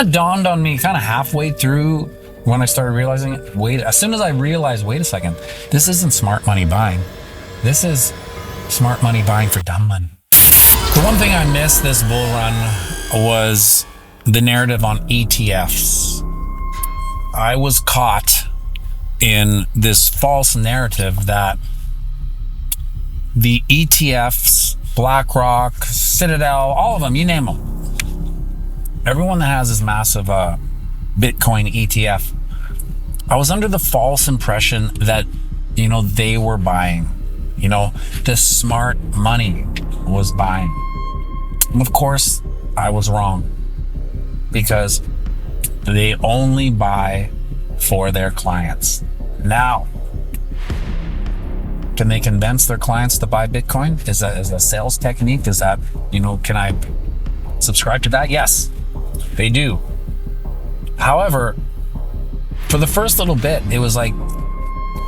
It dawned on me kind of halfway through when I started realizing it. As soon as I realized, wait a second, this isn't smart money buying. This is smart money buying for dumb money. The one thing I missed this bull run was the narrative on ETFs. I was caught in this false narrative that the ETFs, BlackRock, Citadel, all of them, you name them. Everyone that has this massive Bitcoin ETF, I was under the false impression that, they were buying. The smart money was buying. And of course, I was wrong, because they only buy for their clients. Now, can they convince their clients to buy Bitcoin? Is that a sales technique? Is that, can I subscribe to that? Yes, they do. However, for the first little bit, it was like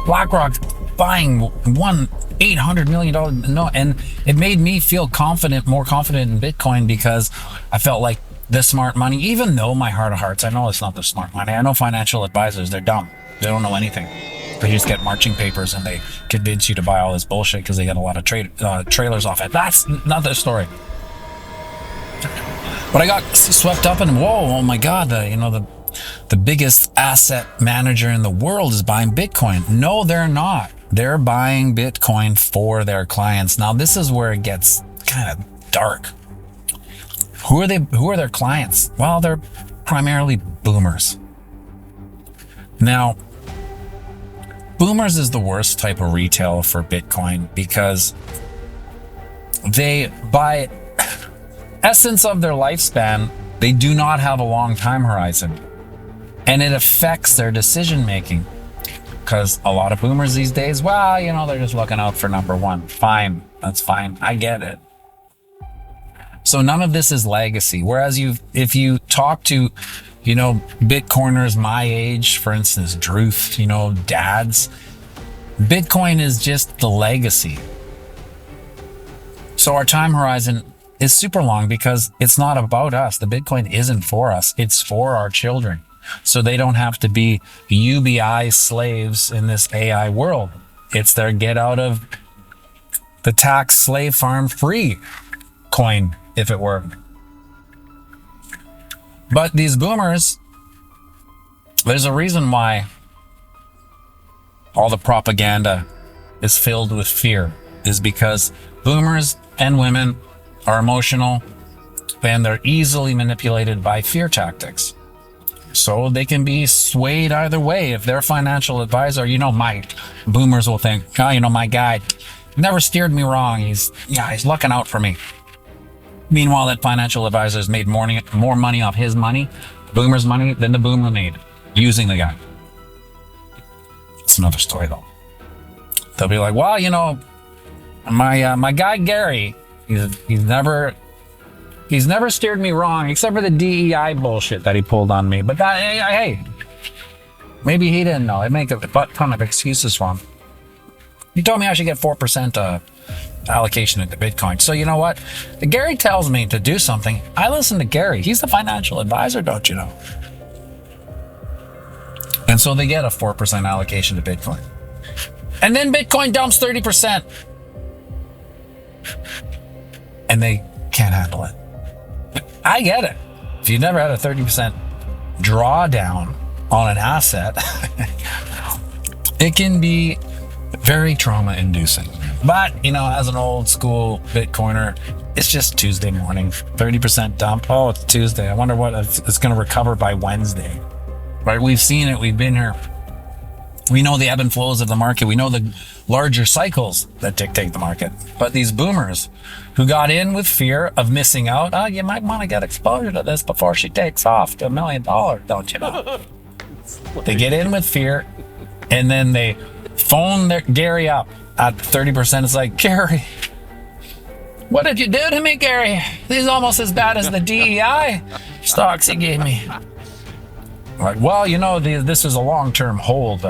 BlackRock buying $800 million. No, and it made me feel more confident in Bitcoin, because I felt like the smart money, even though my heart of hearts, I know it's not the smart money. I know financial advisors, they're dumb. They don't know anything. They just get marching papers and they convince you to buy all this bullshit because they get a lot of trailers off it. That's not the story. But I got swept up in, whoa, oh my God, the biggest asset manager in the world is buying Bitcoin. No, they're not. They're buying Bitcoin for their clients. Now, this is where it gets kind of dark. Who are their clients? Well, they're primarily boomers. Now, boomers is the worst type of retail for Bitcoin, because they, by essence of their lifespan, they do not have a long time horizon, and it affects their decision making, because a lot of boomers these days, they're just looking out for number one. Fine, that's fine, I get it. So none of this is legacy. Whereas if you talk to, Bitcoiners my age, for instance, Druth, dads, Bitcoin is just the legacy. So our time horizon is super long, because it's not about us. The Bitcoin isn't for us. It's for our children. So they don't have to be UBI slaves in this AI world. It's their get out of the tax slave farm free coin, if it were. But these boomers, there's a reason why all the propaganda is filled with fear, is because boomers and women are emotional, and they're easily manipulated by fear tactics. So they can be swayed either way. If their financial advisor, my boomers will think, my guy never steered me wrong. He's looking out for me. Meanwhile, that financial advisor's made more money off his money, boomer's money, than the boomer made using the guy. It's another story, though. They'll be like, well, my guy Gary, he's never steered me wrong, except for the DEI bullshit that he pulled on me. But that, hey, maybe he didn't know. I make a ton of excuses for him. He told me I should get 4% allocation into Bitcoin. So you know what? If Gary tells me to do something, I listen to Gary. He's the financial advisor, don't you know? And so they get a 4% allocation to Bitcoin. And then Bitcoin dumps 30%. And they can't handle it. I get it. If you've never had a 30% drawdown on an asset, it can be very trauma-inducing. But, as an old school Bitcoiner, it's just Tuesday morning, 30% dump. Oh, it's Tuesday. I wonder what it's going to recover by Wednesday. Right? We've seen it. We've been here. We know the ebb and flows of the market. We know the larger cycles that dictate the market. But these boomers who got in with fear of missing out, you might want to get exposure to this before she takes off to $1 million, don't you know? They get in with fear, and then they phone Gary up at 30%. It's like, Gary, what did you do to me, Gary? This is almost as bad as the DEI stocks he gave me. Like, well, this is a long-term hold.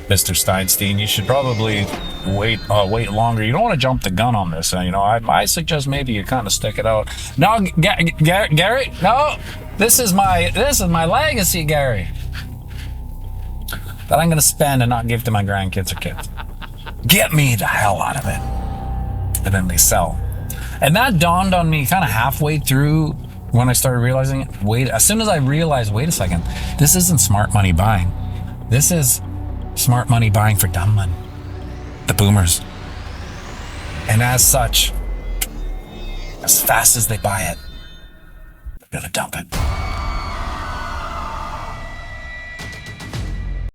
Mr. Steinstein. You should probably wait longer. You don't want to jump the gun on this. You know, I suggest maybe you kind of stick it out. No, Gary, no, this is my legacy, Gary, that I'm going to spend and not give to my grandkids or kids. Get me the hell out of it. And then they sell. And that dawned on me kind of halfway through when I started realizing it. As soon as I realized, wait a second, this isn't smart money buying. This is smart money buying for dumb money. The boomers. And as such, as fast as they buy it, they're gonna dump it.